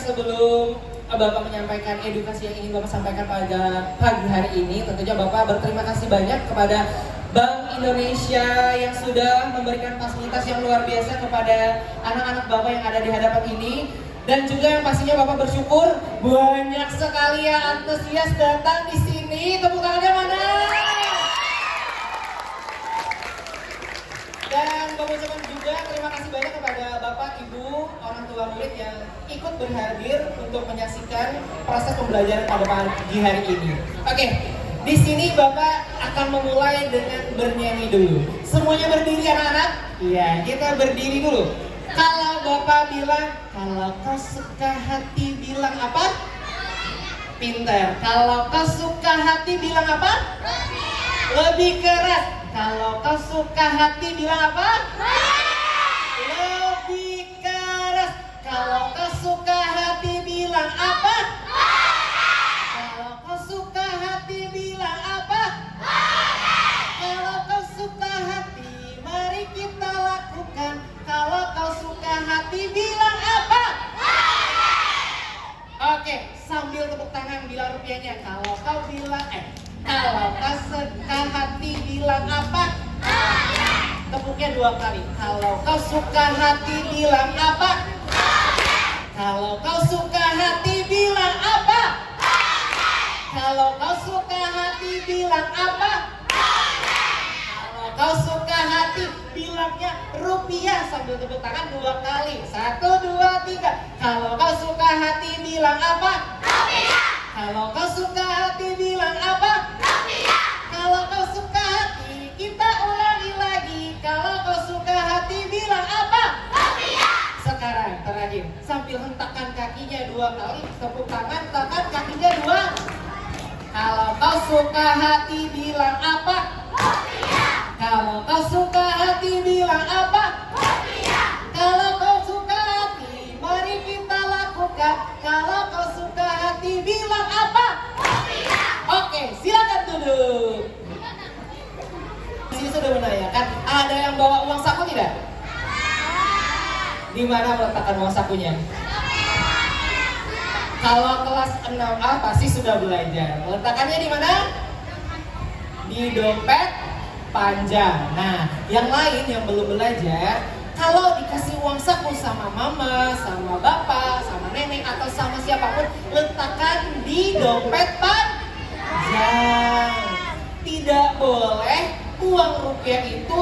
Sebelum Bapak menyampaikan edukasi yang ingin Bapak sampaikan pada pagi hari ini, tentunya Bapak berterima kasih banyak kepada Bank Indonesia yang sudah memberikan fasilitas yang luar biasa kepada anak-anak Bapak yang ada di hadapan ini. Dan juga yang pastinya Bapak bersyukur banyak sekali yang antusias datang di sini. Tepuk tangannya mana? Dan Bapak ucapkan juga terima kasih banyak kepada Bapak, Ibu, orang tua murid yang ikut berhadir untuk menyaksikan proses pembelajaran pada pagi hari ini. Oke, di sini Bapak akan memulai dengan bernyanyi dulu. Semuanya berdiri anak-anak? Iya, kita berdiri dulu. Kalau Bapak bilang, kalau kau suka hati bilang apa? Pintar. Kalau kau suka hati bilang apa? Lebih keras. Kalau kau suka hati bilang apa? Lebih keras. Kalau kau suka hati bilang apa? Kalau kau suka hati bilang apa? Kalau kau suka hati, mari kita lakukan. Kalau kau suka hati bilang apa? Oke, sambil tepuk tangan bilang rupiahnya. Kalau kau bilang kalau kau suka hati bilang apa? Tepuknya 2 kali. Kalau kau suka hati bilang apa? Kalau kau suka hati bilang apa? Kalau kau suka hati bilang apa? Kalau kau suka hati bilangnya rupiah sambil tepuk tangan 2 kali. 1, 2, 3. Kalau kau suka hati bilang apa? Rupiah. Kalau kau suka hati bilang apa? Rupiah. Kalau kau suka hati, kita ulangi lagi. Kalau kau suka hati bilang apa? Rupiah. Sekarang terakhir, sambil hentakkan kakinya 2 kali, tepuk tangan, tekan kakinya 2. Kalau kau suka hati bilang apa? Rupiah. Kalau kau suka hati bilang apa? Rupiah. Kalau kau suka hati, mari kita lakukan. Kalau kau suka hati bilang apa? Rupiah. Oke, silakan duduk. Di sini sudah menanyakan, ada yang bawa uang saku tidak? Di mana meletakkan uang sakunya? Kalau kelas 6A pasti sudah belajar. Letakkannya di mana? Di dompet panjang. Nah, yang lain yang belum belajar, kalau dikasih uang saku sama mama, sama bapak, sama nenek, atau sama siapapun, letakkan di dompet panjang. Tidak boleh uang rupiah itu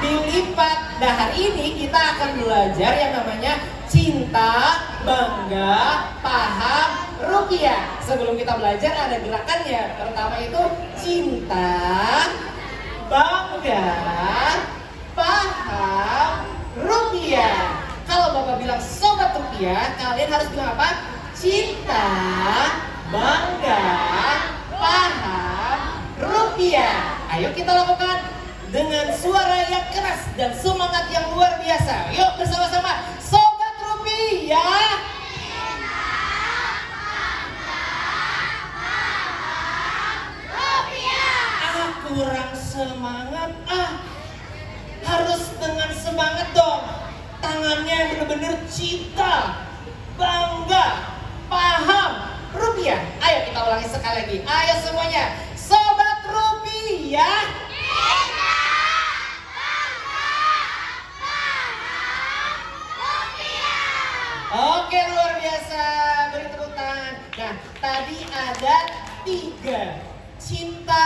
dilipat. Nah, hari ini kita akan belajar yang namanya cinta, bangga, paham, rupiah. Sebelum kita belajar ada gerakannya. Pertama itu cinta, bangga, paham, rupiah. Kalau Bapak bilang sobat rupiah, kalian harus bilang apa? Cinta, bangga, paham, rupiah. Ayo kita lakukan dengan suara yang keras dan semangat yang luar biasa. Yuk bersama-sama, sobat rupiah. Kurang semangat, harus dengan semangat dong. Tangannya benar-benar cinta, bangga, paham, rupiah. Ayo kita ulangi sekali lagi. Ayo semuanya, sobat rupiah. Cinta, bangga, paham, rupiah. Oke, luar biasa. Beri tepuk tangan. Nah, tadi ada 3. Cinta,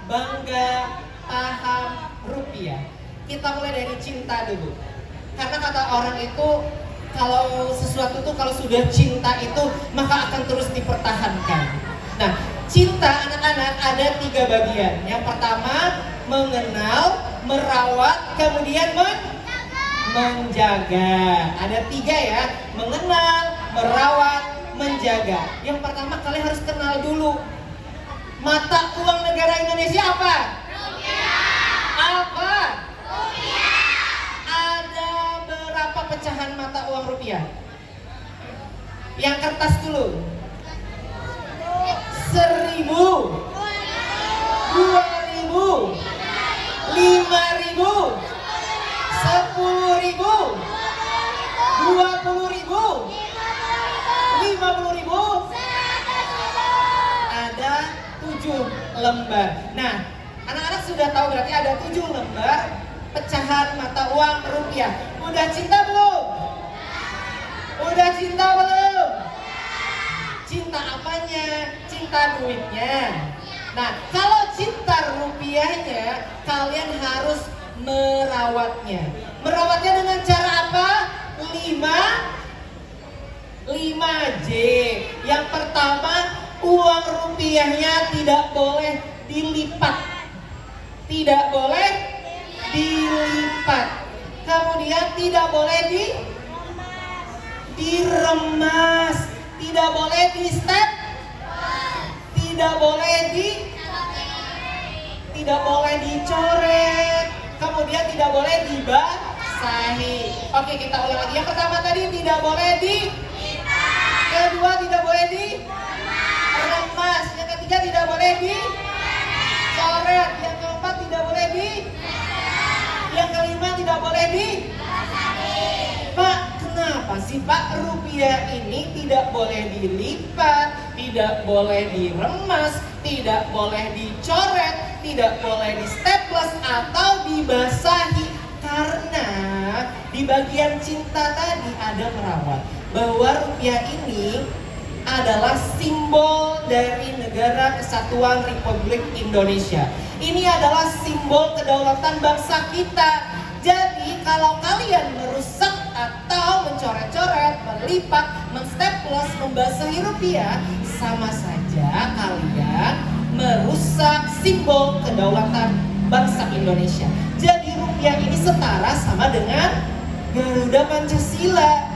bangga, paham, rupiah. Kita mulai dari cinta dulu. Karena kata orang itu, kalau sesuatu itu kalau sudah cinta itu maka akan terus dipertahankan. Nah, cinta anak-anak ada 3 bagian. Yang pertama mengenal, merawat, kemudian menjaga. Ada 3 ya, mengenal, merawat, menjaga. Yang pertama kalian harus kenal dulu. Mata uang negara Indonesia apa? Rupiah. Apa? Rupiah. Ada berapa pecahan mata uang rupiah? Yang kertas dulu. 1.000, 2.000, 5.000, 10.000, 20.000, lembar. Nah, anak-anak sudah tahu berarti ada 7 lembar pecahan mata uang rupiah. Udah cinta belum? Udah cinta belum? Cinta apanya? Cinta duitnya. Nah, kalau cinta rupiahnya, kalian harus merawatnya. Merawatnya dengan cara apa? 5J. Yang pertama, uang rupiahnya tidak boleh dilipat. Tidak boleh dilipat. Kemudian tidak boleh diremas. Tidak boleh di step. Tidak boleh dicoret. Kemudian tidak boleh dibasahi. Oke, kita ulang lagi. Yang pertama tadi tidak boleh kedua tidak boleh remas. Yang ketiga tidak boleh dicoret. Yang keempat tidak boleh yang kelima tidak boleh Pak, kenapa sih Pak rupiah ini tidak boleh dilipat, tidak boleh diremas, tidak boleh dicoret, tidak boleh di staples atau dibasahi? Karena di bagian cinta tadi ada merawat. Bahwa rupiah ini adalah simbol dari Negara Kesatuan Republik Indonesia. Ini adalah simbol kedaulatan bangsa kita. Jadi kalau kalian merusak atau mencoret-coret, melipat, menstaples, membasahi rupiah, sama saja kalian merusak simbol kedaulatan bangsa Indonesia. Jadi rupiah ini setara sama dengan Garuda Pancasila.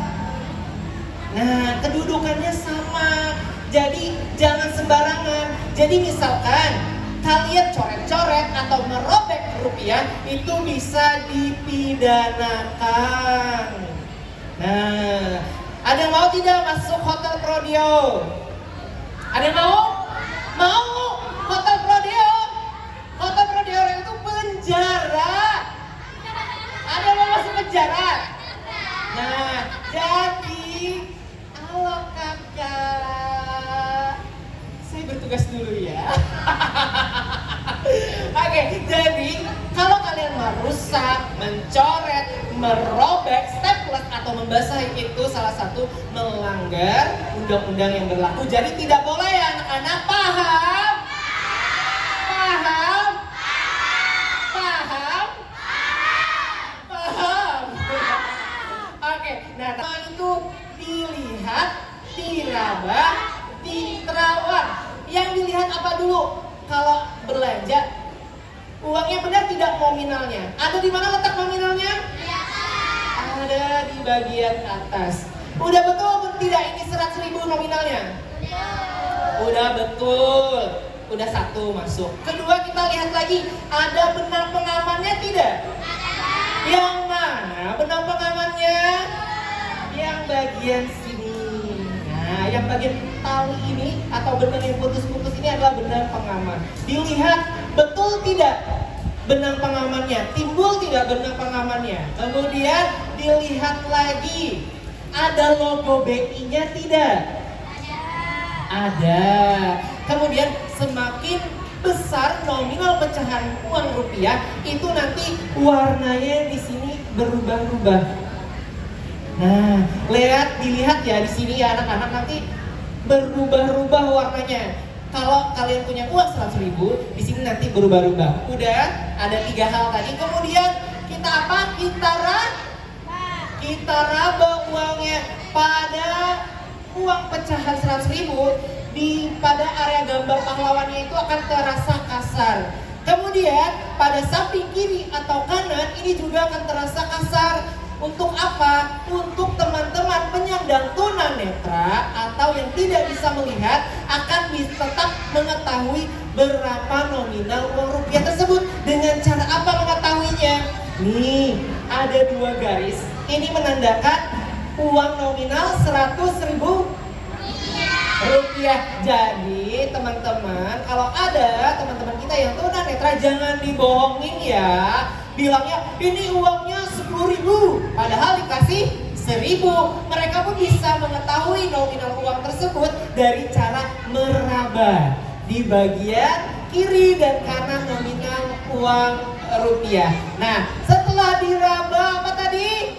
Nah, kedudukannya sama. Jadi jangan sembarangan. Jadi misalkan kalian coret-coret atau merobek rupiah, itu bisa dipidanakan. Nah, ada yang mau tidak masuk Hotel Prodeo? Ada yang mau? Mau Hotel Prodeo? Hotel Prodeo itu penjara. Ada yang mau masuk penjara? Nah, jadi halo kakak, saya bertugas dulu ya. Oke, jadi kalau kalian merusak, mencoret, merobek, staples atau membasahi, itu salah satu melanggar undang-undang yang berlaku. Jadi tidak boleh ya anak-anak, paham? Paham? Paham? Paham? Oke, nah itu dilihat, diraba, diterawat. Yang dilihat apa dulu? Kalau belanja, uangnya benar tidak nominalnya? Ada di mana letak nominalnya? Ada di bagian atas. Udah betul tidak ini 100.000 nominalnya? Udah betul. Udah satu masuk. Kedua kita lihat lagi, ada benang pengamannya tidak? Yang mana benang pengamannya? Yang bagian sini. Nah, yang bagian tali ini atau benang yang putus-putus ini adalah benang pengaman. Dilihat betul tidak benang pengamannya? Timbul tidak benang pengamannya? Kemudian dilihat lagi, ada logo BI-nya tidak? Ada. Kemudian semakin besar nominal pecahan uang rupiah, itu nanti warnanya di sini berubah-ubah. Nah, dilihat ya di sini ya anak-anak, nanti berubah-ubah warnanya. Kalau kalian punya uang 100.000, di sini nanti berubah-ubah. Udah ada 3 hal tadi. Kemudian kita apa? Kita raba uangnya. Pada uang pecahan 100.000, pada area gambar pahlawannya itu akan terasa kasar. Kemudian pada samping kiri atau kanan ini juga akan terasa kasar. Untuk apa? Untuk teman-teman penyandang tunanetra atau yang tidak bisa melihat akan tetap mengetahui berapa nominal uang rupiah tersebut. Dengan cara apa mengetahuinya? Nih, ada 2 garis. Ini menandakan uang nominal 100.000 rupiah. Jadi teman-teman, kalau ada teman-teman kita yang tunanetra, jangan dibohongin ya. Bilangnya ini uangnya 10.000, padahal dikasih 1.000. Mereka pun bisa mengetahui nominal uang tersebut dari cara meraba. Di bagian kiri dan kanan nominal uang rupiah. Nah, setelah diraba apa tadi?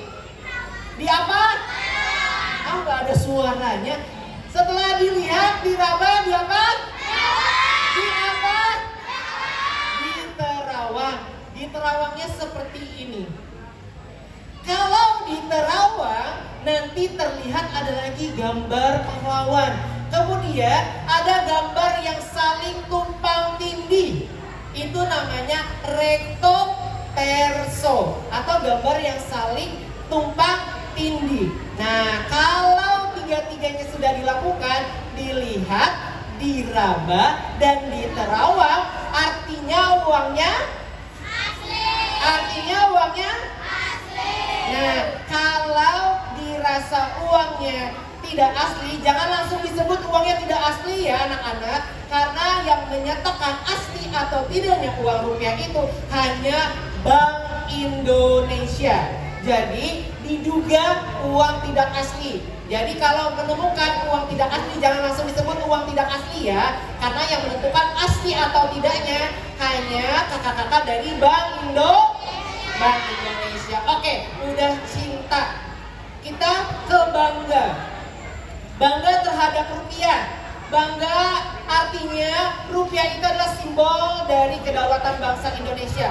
Di apa? Ah, nggak ada suaranya. Setelah dilihat, diraba, di apa? Di apa? Di terawang. Di terawangnya seperti ini. Kalau di terawang, nanti terlihat ada lagi gambar pahlawan. Kemudian ada gambar yang saling tumpang tindih. Itu namanya recto verso atau gambar yang saling tumpang tindih. Nah, kalau tiga-tiganya sudah dilakukan, dilihat, diraba, dan diterawang, artinya uangnya asli. Artinya uangnya asli. Nah, kalau dirasa uangnya tidak asli, jangan langsung disebut uangnya tidak asli ya anak-anak. Karena yang menyatakan asli atau tidaknya uang rupiah itu hanya Bank Indonesia. Jadi diduga uang tidak asli. Jadi kalau menemukan uang tidak asli, jangan langsung disebut uang tidak asli ya. Karena yang menentukan asli atau tidaknya hanya kakak-kakak dari Bank Indonesia. Oke, udah cinta. Kita ke bangga. Bangga terhadap rupiah. Bangga artinya rupiah itu adalah simbol dari kedaulatan bangsa Indonesia.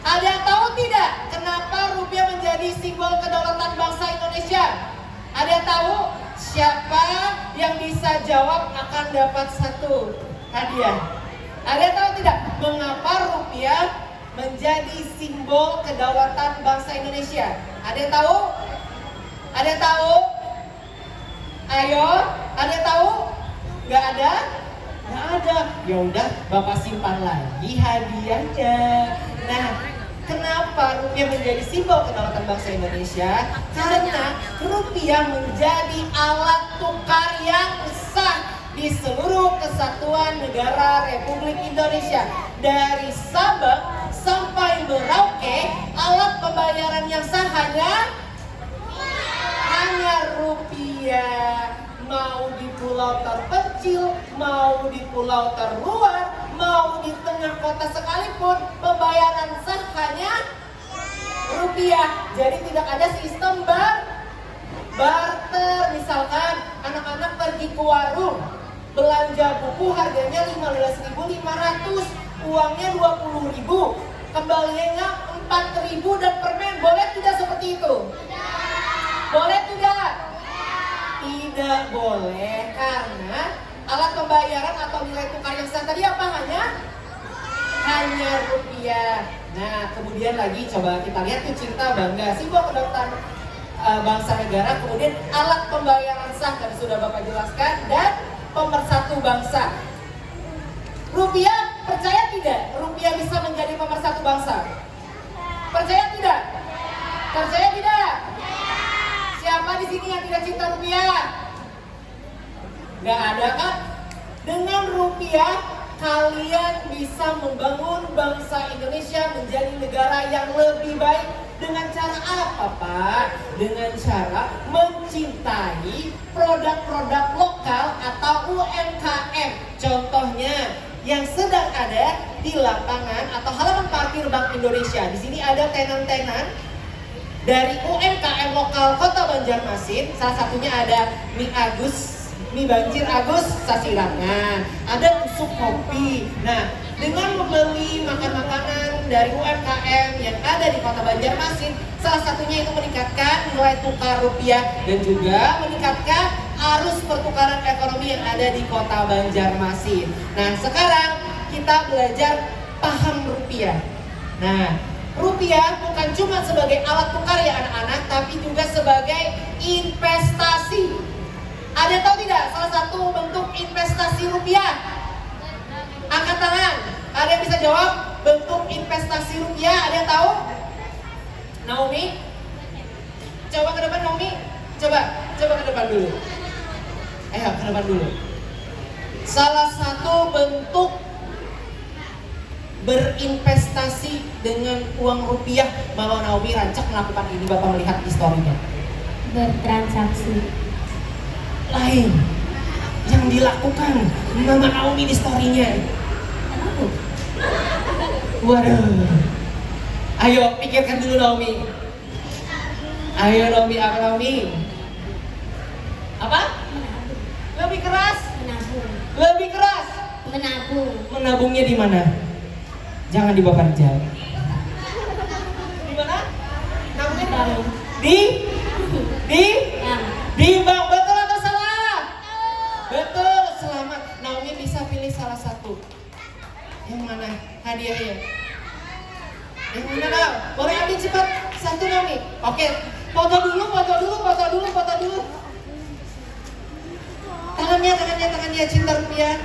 Ada yang tahu tidak kenapa rupiah menjadi simbol kedaulatan bangsa Indonesia? Ada yang tahu? Siapa yang bisa jawab akan dapat satu hadiah. Ada yang tahu tidak mengapa rupiah menjadi simbol kedaulatan bangsa Indonesia? Ada yang tahu? Ada yang tahu? Ayo, ada yang tahu? Gak ada? Gak ada. Ya udah, Bapak simpan lagi hadiahnya. Nah, kenapa rupiah menjadi simbol kedaulatan bangsa Indonesia? Karena rupiah menjadi alat tukar yang sah di seluruh kesatuan negara Republik Indonesia. Dari Sabang sampai Merauke, alat pembayaran yang sah hanya rupiah. Mau di pulau terpencil, mau di pulau terluar, mau di tengah kota sekalipun, pembayaran sah hanya rupiah. Jadi tidak ada sistem barter. Misalkan anak-anak pergi ke warung, belanja buku harganya 15.500, uangnya 20.000, kembaliannya 4.000 dan permen. Boleh tidak seperti itu? Boleh tidak? Tidak boleh, karena alat pembayaran atau nilai tukar yang sah tadi apa? Hanya rupiah. Nah, kemudian lagi coba kita lihat tuh cinta bangga, simbol kedaulatan bangsa negara. Kemudian alat pembayaran sah tadi sudah Bapak jelaskan, dan pemersatu bangsa. Rupiah, percaya tidak rupiah bisa menjadi pemersatu bangsa? Percaya tidak? Percaya tidak? Siapa di sini yang tidak cinta rupiah? Gak ada kan? Dengan rupiah kalian bisa membangun bangsa Indonesia menjadi negara yang lebih baik. Dengan cara apa, Pak? Dengan cara mencintai produk-produk lokal atau UMKM. Contohnya yang sedang ada di lapangan atau halaman parkir Bank Indonesia. Di sini ada tenan-tenan dari UMKM lokal Kota Banjarmasin. Salah satunya ada mie banjir Agus Sasirangan, ada tusuk kopi. Nah, dengan membeli makanan dari UMKM yang ada di Kota Banjarmasin, salah satunya itu meningkatkan nilai tukar rupiah dan juga meningkatkan arus pertukaran ekonomi yang ada di Kota Banjarmasin. Nah, sekarang kita belajar paham rupiah. Nah, rupiah bukan cuma sebagai alat tukar ya anak-anak, tapi juga sebagai investasi. Ada yang tahu tidak salah satu bentuk investasi rupiah? Angkat tangan. Ada yang bisa jawab bentuk investasi rupiah? Ada yang tahu? Naomi? Coba ke depan Naomi. Coba ke depan dulu. Ke depan dulu. Salah satu bentuk berinvestasi dengan uang rupiah, Mama Naomi rancak melakukan ini, Bapak melihat historinya. Bertransaksi. Lain. Yang yang dilakukan Mama Naomi di story-nya? Waduh. Ayo pikirkan dulu Naomi. Ayo Naomi, apa Naomi? Apa? Lebih keras? Menabung. Lebih keras? Menabung. Menabungnya di mana? Jangan di Bapak jauh. Di mana? Nabungnya di mana? Di bank. Betul atau salah? Betul, selamat. Naomi bisa pilih salah satu. Yang mana hadiahnya? Yang mana Nau? Boleh ambil cepat satu Naomi. Oke, foto dulu. Tangannya cinta rupiah.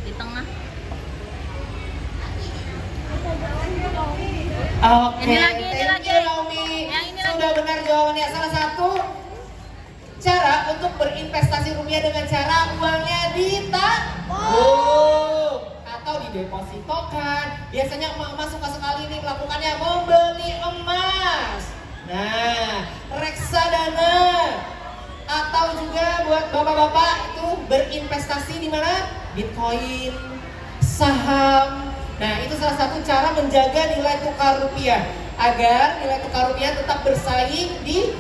Di tengah. Oke, Ini lagi. thank you Naomi. Sudah benar jawabannya. Salah satu cara untuk berinvestasi rupiah dengan cara uangnya ditabung atau didepositokan. Biasanya emak-emak suka sekali nih melakukannya, membeli emas. Nah, reksadana atau juga buat bapak-bapak itu berinvestasi di mana? Bitcoin, saham. Nah, itu salah satu cara menjaga nilai tukar rupiah agar nilai tukar rupiah tetap bersaing di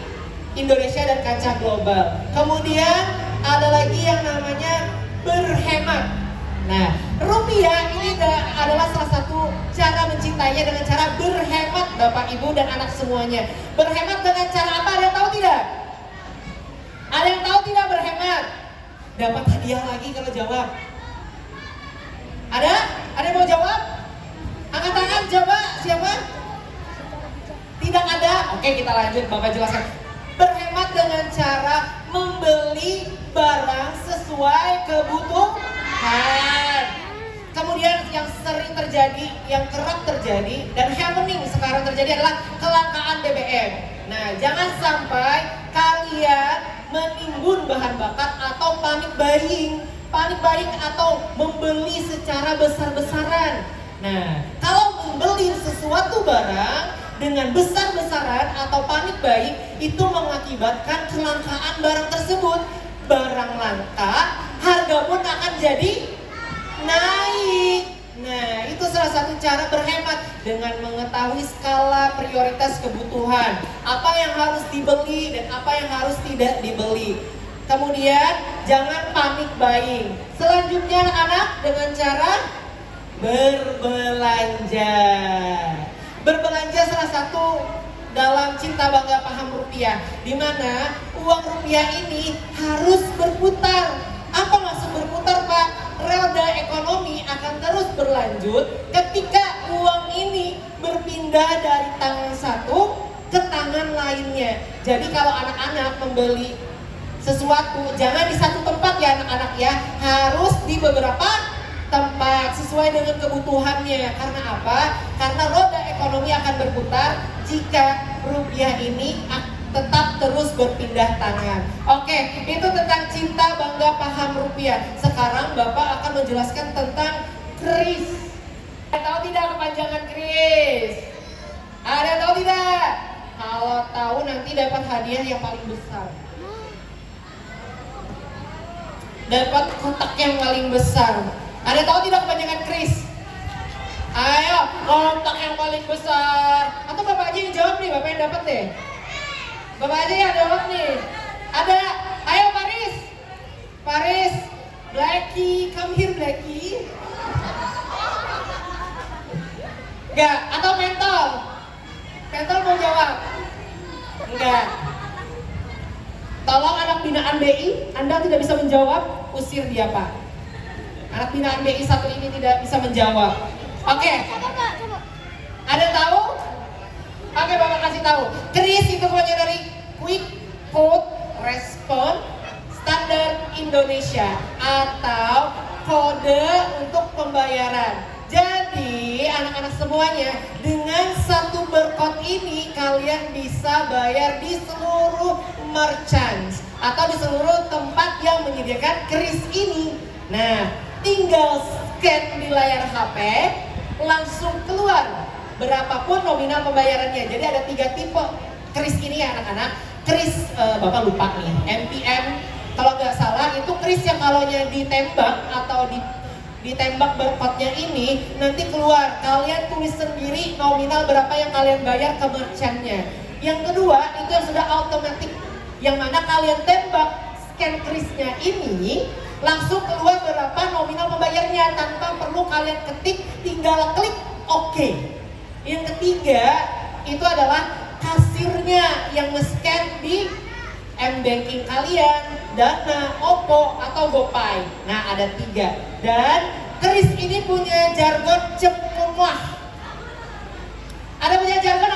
Indonesia dan kancah global. Kemudian ada lagi yang namanya berhemat. Nah, rupiah ini adalah salah satu cara mencintainya dengan cara berhemat Bapak Ibu dan anak semuanya. Berhemat dengan cara apa? Ada yang tahu tidak? Ada yang tahu tidak berhemat? Dapat hadiah lagi kalau jawab. Ada? Ada yang mau jawab? Angkat tangan coba, siapa? Tidak ada? Oke, kita lanjut, Bapak jelaskan. Berhemat dengan cara membeli barang sesuai kebutuhan. Kemudian yang sering terjadi, yang kerap terjadi dan happening sekarang terjadi adalah kelangkaan BBM. Nah, jangan sampai kalian menimbun bahan bakar atau panic buying atau membeli secara besar-besaran. Nah, kalau membeli sesuatu barang dengan besar-besaran atau panic buying itu mengakibatkan kelangkaan barang tersebut. Barang langka, harga pun akan jadi naik. Nah, itu salah satu cara berhemat dengan mengetahui skala prioritas kebutuhan. Apa yang harus dibeli dan apa yang harus tidak dibeli. Kemudian jangan panic buying. Selanjutnya anak dengan cara berbelanja. Berbelanja salah satu dalam cinta bangga paham rupiah, di mana uang rupiah ini harus berputar. Apa maksud berputar, Pak? Roda ekonomi akan terus berlanjut ketika uang ini berpindah dari tangan satu ke tangan lainnya. Jadi kalau anak-anak membeli sesuatu jangan di satu tempat ya anak-anak ya, harus di beberapa tempat sesuai dengan kebutuhannya. Karena apa? Karena roda ekonomi akan berputar jika rupiah ini tetap terus berpindah tangan. Oke, itu tentang cinta bangga paham rupiah. Sekarang Bapak akan menjelaskan tentang KRIS. Ada tahu tidak kepanjangan KRIS? Ada tahu tidak? Kalau tahu nanti dapat hadiah yang paling besar. Dapat kotak yang paling besar. Ada tahu tidak kepanjangan KRIS? Ayo, kotak yang paling besar. Atau Bapak aja yang jawab nih, Bapak yang dapat deh. Bapak aja yang jawab nih. Ada, ayo Paris, Blacky, come here Blacky. Enggak, atau Mentol mau jawab? Enggak. Tolong anak binaan BI, Anda tidak bisa menjawab, usir dia Pak. Anak binaan BI satu ini tidak bisa menjawab. Oke. Ada tahu? Oke, Bapak kasih tahu. KRIS itu kepanjangan dari Quick Quote Response Standar Indonesia atau kode untuk pembayaran. Jadi anak-anak semuanya, dengan satu barcode ini kalian bisa bayar di seluruh merchants atau di seluruh tempat yang menyediakan KRIS ini. Nah, tinggal scan di layar HP, langsung keluar berapapun nominal pembayarannya. Jadi ada 3 tipe KRIS ini ya anak-anak. KRIS Bapak lupa nih, MPM kalau nggak salah kris yang kalau ditembak atau ditembak barcode-nya ini nanti keluar, kalian tulis sendiri nominal berapa yang kalian bayar ke merchant-nya. Yang kedua itu yang sudah otomatis, yang mana kalian tembak scan krisnya ini langsung keluar berapa nominal pembayarnya tanpa perlu kalian ketik, tinggal klik oke. Yang ketiga itu adalah kasirnya yang nge-scan di M-Banking kalian, Dana, OVO, atau GoPay. Nah ada 3. Dan kris ini punya jargon cepunlah. Ada punya jargon